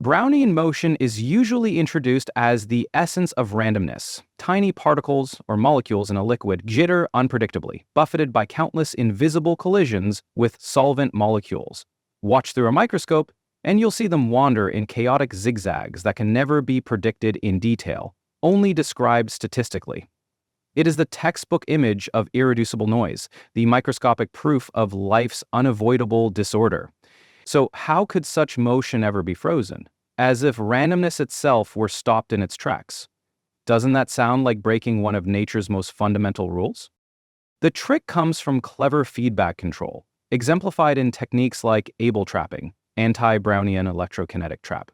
Brownian motion is usually introduced as the essence of randomness. Tiny particles or molecules in a liquid jitter unpredictably, buffeted by countless invisible collisions with solvent molecules. Watch through a microscope, and you'll see them wander in chaotic zigzags that can never be predicted in detail, only described statistically. It is the textbook image of irreducible noise, the microscopic proof of life's unavoidable disorder. So how could such motion ever be frozen? As if randomness itself were stopped in its tracks. Doesn't that sound like breaking one of nature's most fundamental rules? The trick comes from clever feedback control, exemplified in techniques like Abel trapping, anti-Brownian electrokinetic trap.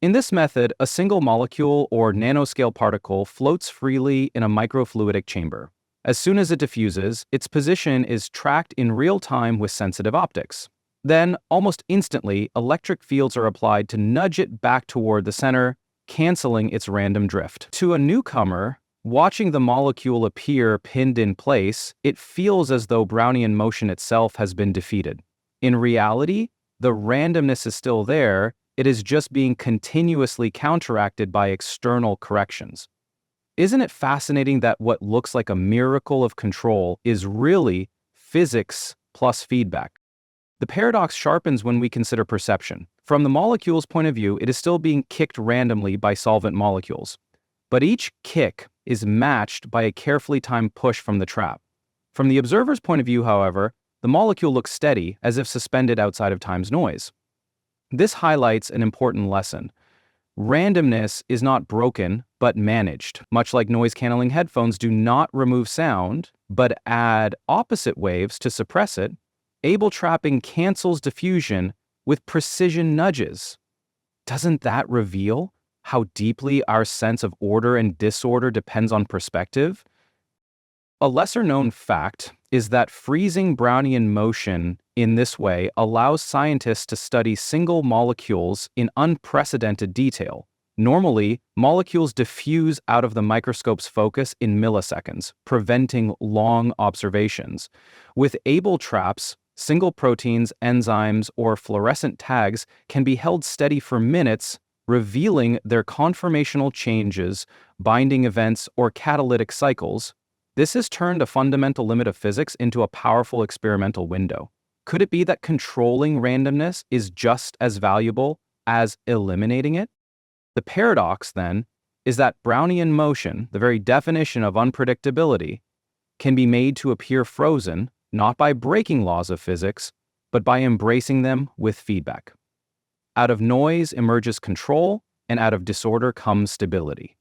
In this method, a single molecule or nanoscale particle floats freely in a microfluidic chamber. As soon as it diffuses, its position is tracked in real time with sensitive optics. Then, almost instantly, electric fields are applied to nudge it back toward the center, canceling its random drift. To a newcomer, watching the molecule appear pinned in place, it feels as though Brownian motion itself has been defeated. In reality, the randomness is still there, it is just being continuously counteracted by external corrections. Isn't it fascinating that what looks like a miracle of control is really physics plus feedback? The paradox sharpens when we consider perception. From the molecule's point of view, it is still being kicked randomly by solvent molecules. But each kick is matched by a carefully timed push from the trap. From the observer's point of view, however, the molecule looks steady, as if suspended outside of time's noise. This highlights an important lesson. Randomness is not broken, but managed. Much like noise-canceling headphones do not remove sound, but add opposite waves to suppress it, Abel trapping cancels diffusion with precision nudges. Doesn't that reveal how deeply our sense of order and disorder depends on perspective? A lesser-known fact is that freezing Brownian motion in this way allows scientists to study single molecules in unprecedented detail. Normally, molecules diffuse out of the microscope's focus in milliseconds, preventing long observations. With Abel traps, single proteins, enzymes, or fluorescent tags can be held steady for minutes, revealing their conformational changes, binding events, or catalytic cycles. This has turned a fundamental limit of physics into a powerful experimental window. Could it be that controlling randomness is just as valuable as eliminating it? The paradox, then, is that Brownian motion, the very definition of unpredictability, can be made to appear frozen, not by breaking laws of physics, but by embracing them with feedback. Out of noise emerges control, and out of disorder comes stability.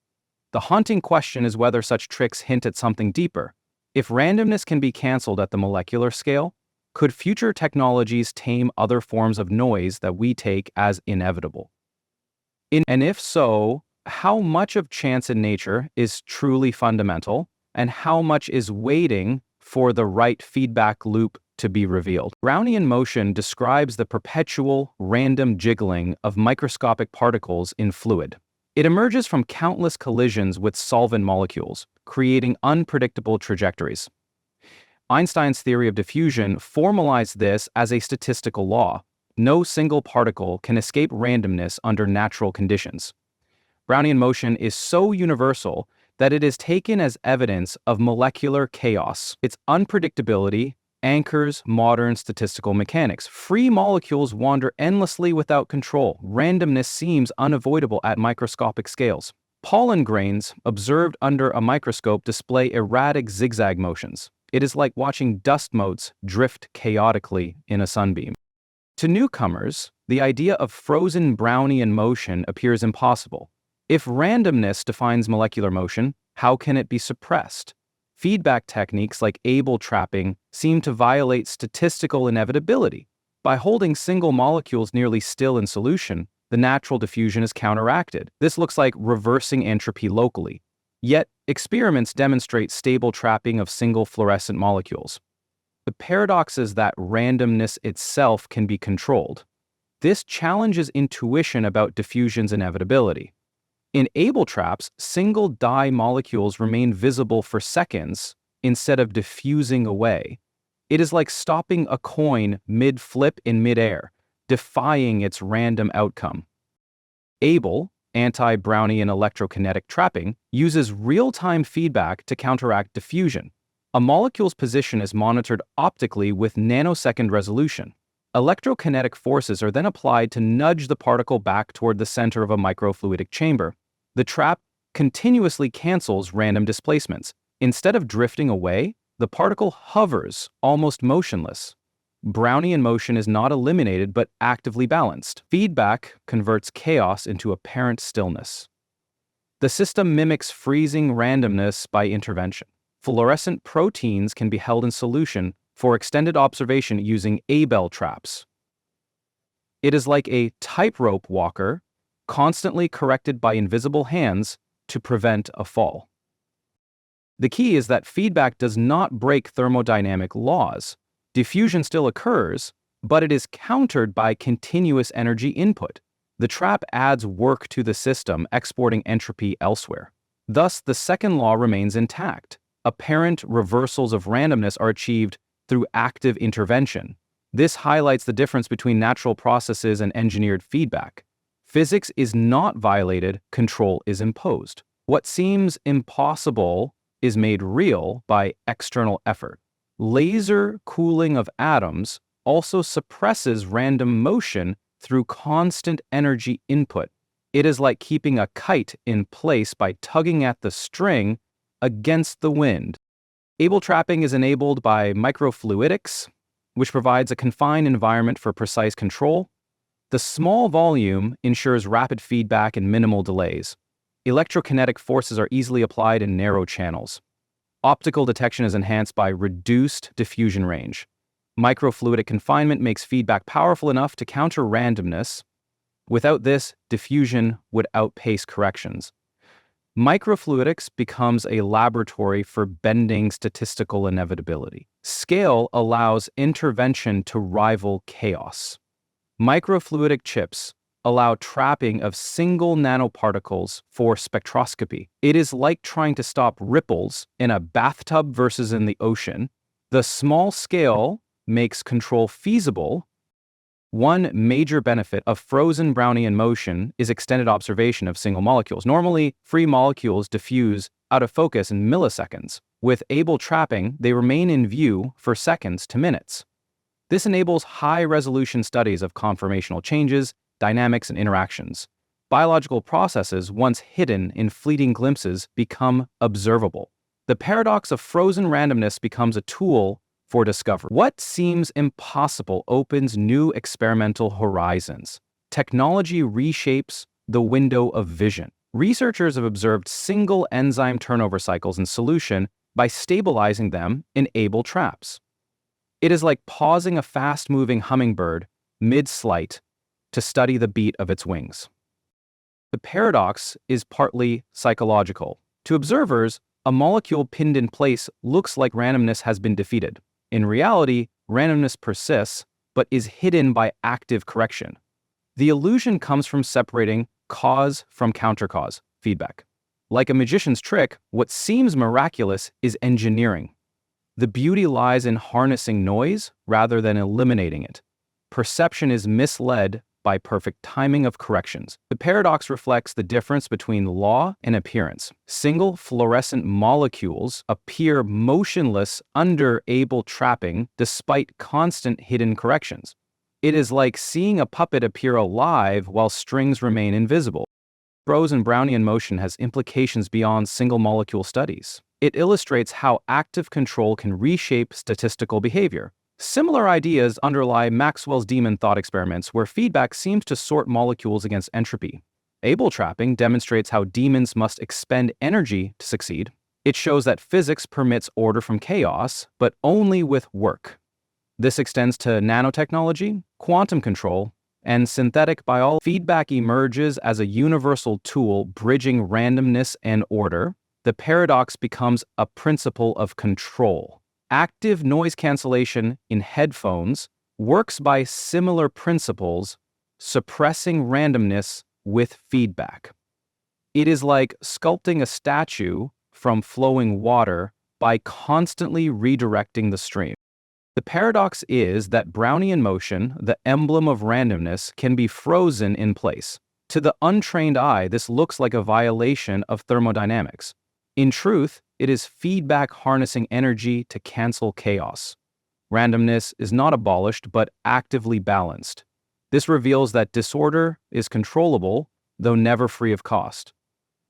The haunting question is whether such tricks hint at something deeper. If randomness can be canceled at the molecular scale, could future technologies tame other forms of noise that we take as inevitable? And if so, how much of chance in nature is truly fundamental, and how much is waiting for the right feedback loop to be revealed? Brownian motion describes the perpetual, random jiggling of microscopic particles in fluid. It emerges from countless collisions with solvent molecules, creating unpredictable trajectories. Einstein's theory of diffusion formalized this as a statistical law. No single particle can escape randomness under natural conditions. Brownian motion is so universal that it is taken as evidence of molecular chaos. Its unpredictability anchors modern statistical mechanics. Free molecules wander endlessly without control. Randomness seems unavoidable at microscopic scales. Pollen grains, observed under a microscope, display erratic zigzag motions. It is like watching dust motes drift chaotically in a sunbeam. To newcomers, the idea of frozen Brownian motion appears impossible. If randomness defines molecular motion, how can it be suppressed? Feedback techniques like Abel trapping seem to violate statistical inevitability. By holding single molecules nearly still in solution, the natural diffusion is counteracted. This looks like reversing entropy locally. Yet, experiments demonstrate stable trapping of single fluorescent molecules. The paradox is that randomness itself can be controlled. This challenges intuition about diffusion's inevitability. In Abel traps, single dye molecules remain visible for seconds instead of diffusing away. It is like stopping a coin mid-flip in mid-air, defying its random outcome. Able, anti-Brownian electrokinetic trapping, uses real-time feedback to counteract diffusion. A molecule's position is monitored optically with nanosecond resolution. Electrokinetic forces are then applied to nudge the particle back toward the center of a microfluidic chamber. The trap continuously cancels random displacements. Instead of drifting away, the particle hovers, almost motionless. Brownian motion is not eliminated but actively balanced. Feedback converts chaos into apparent stillness. The system mimics freezing randomness by intervention. Fluorescent proteins can be held in solution for extended observation using Abel traps. It is like a tightrope walker, constantly corrected by invisible hands to prevent a fall. The key is that feedback does not break thermodynamic laws. Diffusion still occurs, but it is countered by continuous energy input. The trap adds work to the system, exporting entropy elsewhere. Thus, the second law remains intact. Apparent reversals of randomness are achieved through active intervention. This highlights the difference between natural processes and engineered feedback. Physics is not violated, control is imposed. What seems impossible is made real by external effort. Laser cooling of atoms also suppresses random motion through constant energy input. It is like keeping a kite in place by tugging at the string against the wind. Abel trapping is enabled by microfluidics, which provides a confined environment for precise control. The small volume ensures rapid feedback and minimal delays. Electrokinetic forces are easily applied in narrow channels. Optical detection is enhanced by reduced diffusion range. Microfluidic confinement makes feedback powerful enough to counter randomness. Without this, diffusion would outpace corrections. Microfluidics becomes a laboratory for bending statistical inevitability. Scale allows intervention to rival chaos. Microfluidic chips allow trapping of single nanoparticles for spectroscopy. It is like trying to stop ripples in a bathtub versus in the ocean. The small scale makes control feasible. One major benefit of frozen Brownian motion is extended observation of single molecules. Normally, free molecules diffuse out of focus in milliseconds. With Abel trapping, they remain in view for seconds to minutes. This enables high-resolution studies of conformational changes, dynamics, and interactions. Biological processes, once hidden in fleeting glimpses, become observable. The paradox of frozen randomness becomes a tool for discovery. What seems impossible opens new experimental horizons. Technology reshapes the window of vision. Researchers have observed single enzyme turnover cycles in solution by stabilizing them in Abel traps. It is like pausing a fast-moving hummingbird mid-flight to study the beat of its wings. The paradox is partly psychological. To observers, a molecule pinned in place looks like randomness has been defeated. In reality, randomness persists, but is hidden by active correction. The illusion comes from separating cause from countercause, feedback. Like a magician's trick, what seems miraculous is engineering. The beauty lies in harnessing noise rather than eliminating it. Perception is misled by perfect timing of corrections. The paradox reflects the difference between law and appearance. Single fluorescent molecules appear motionless under Abel trapping despite constant hidden corrections. It is like seeing a puppet appear alive while strings remain invisible. Frozen Brownian motion has implications beyond single molecule studies. It illustrates how active control can reshape statistical behavior. Similar ideas underlie Maxwell's demon thought experiments, where feedback seems to sort molecules against entropy. Abel trapping demonstrates how demons must expend energy to succeed. It shows that physics permits order from chaos, but only with work. This extends to nanotechnology, quantum control, and synthetic biology. Feedback emerges as a universal tool bridging randomness and order. The paradox becomes a principle of control. Active noise cancellation in headphones works by similar principles, suppressing randomness with feedback. It is like sculpting a statue from flowing water by constantly redirecting the stream. The paradox is that Brownian motion, the emblem of randomness, can be frozen in place. To the untrained eye, this looks like a violation of thermodynamics. In truth, it is feedback harnessing energy to cancel chaos. Randomness is not abolished but actively balanced. This reveals that disorder is controllable, though never free of cost.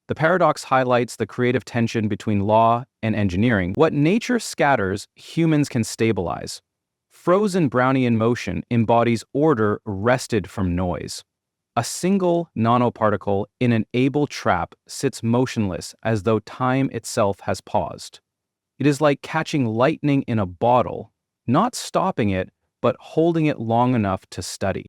The paradox highlights the creative tension between law and engineering. What nature scatters, humans can stabilize. Frozen Brownian motion embodies order wrested from noise. A single nanoparticle in an able trap sits motionless as though time itself has paused. It is like catching lightning in a bottle, not stopping it, but holding it long enough to study.